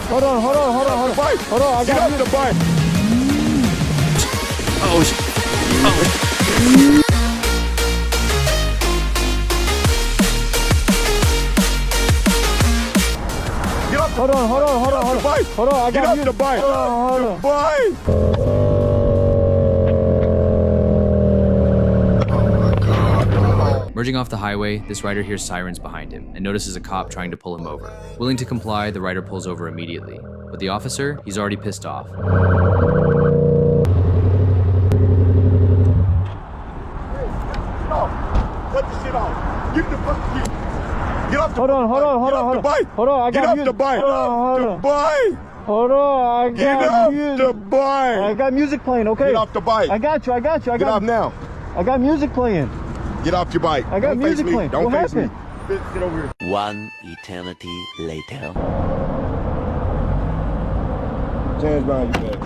Hold on. Hold on. I got you. Get off the bike. Hold on. Hold on, I got you. Get off the bike. Hold on. Merging off the highway, this rider hears sirens behind him and notices a cop trying to pull him over. Willing to comply, the rider pulls over immediately. But the officer, he's already pissed off. Cut the shit off. Get the bike. Get off the Hold on. bike. Hold on, I got Get you. off the bike. Hold on, I got Get off the bike. I got music playing, okay? Get off the bike. I got you. Get off now. I got music playing. Get off your bike. I got Don't music face me. playing. Don't What face me. happened? Get over here. One eternity later. Hands behind your back.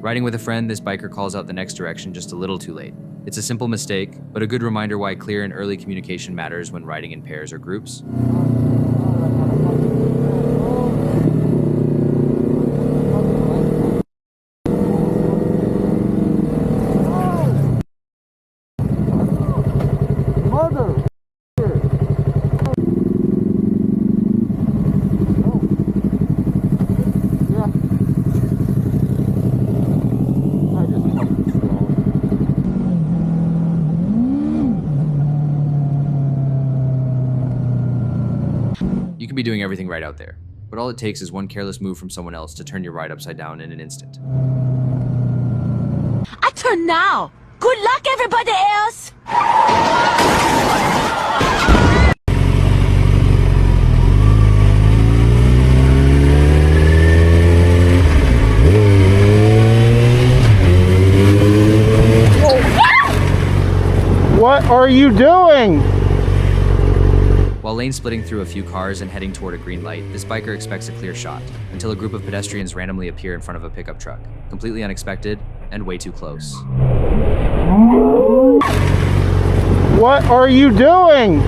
Riding with a friend, this biker calls out the next direction just a little too late. It's a simple mistake, but a good reminder why clear and early communication matters when riding in pairs or groups. You can be doing everything right out there, but all it takes is one careless move from someone else to turn your ride upside down in an instant. I turn now. Good luck, everybody else. What are you doing? While lane splitting through a few cars and heading toward a green light, this biker expects a clear shot, until a group of pedestrians randomly appear in front of a pickup truck. Completely unexpected, and way too close. What are you doing?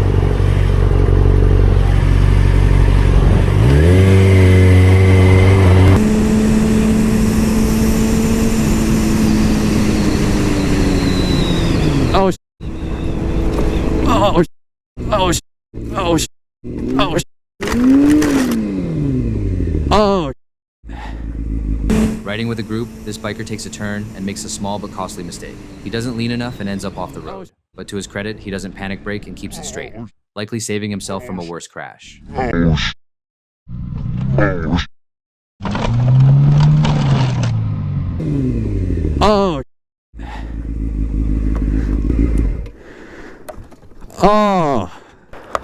Oh, oh, oh, oh, oh, oh. Riding with a group, this biker takes a turn and makes a small but costly mistake. He doesn't lean enough and ends up off the road. But to his credit, he doesn't panic brake and keeps it straight, likely saving himself from a worse crash. Oh. Oh.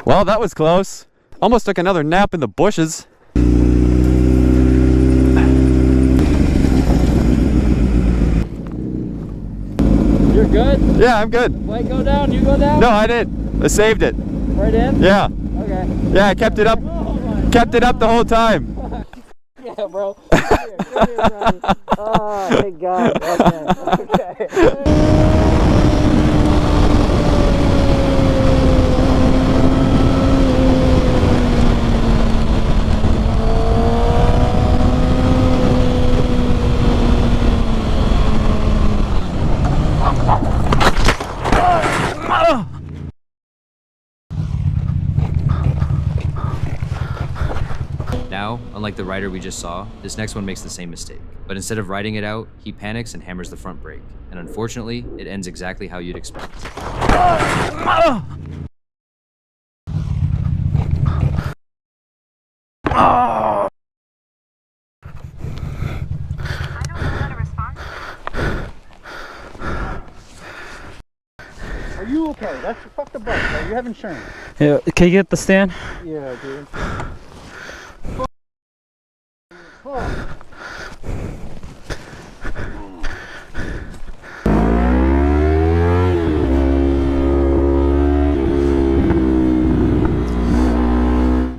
Well, that was close. Almost took another nap in the bushes. You're good? Yeah, I'm good. Wait, go down. You go down? No, I didn't. I saved it. Right in? Yeah. Okay. Yeah, I kept it up. Kept it up the whole time. Yeah, bro. Come here, buddy. Oh, thank God. Okay. Now, unlike the rider we just saw, this next one makes the same mistake. But instead of riding it out, he panics and hammers the front brake. And unfortunately, it ends exactly how you'd expect. Are you okay? That's fuck the bike, bro. You have insurance. Yeah, can you get the stand? Yeah, dude.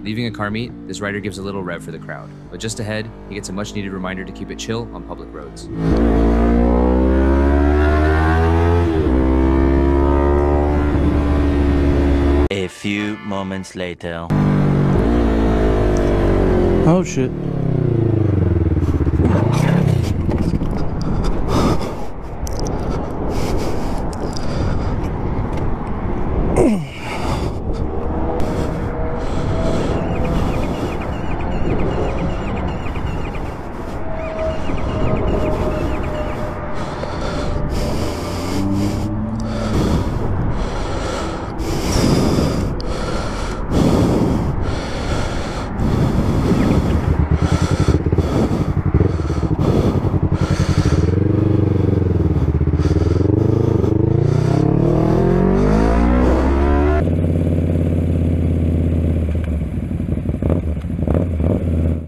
Leaving a car meet, this rider gives a little rev for the crowd. But just ahead, he gets a much needed reminder to keep it chill on public roads. A few moments later. Oh shit.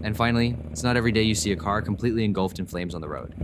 And finally, it's not every day you see a car completely engulfed in flames on the road.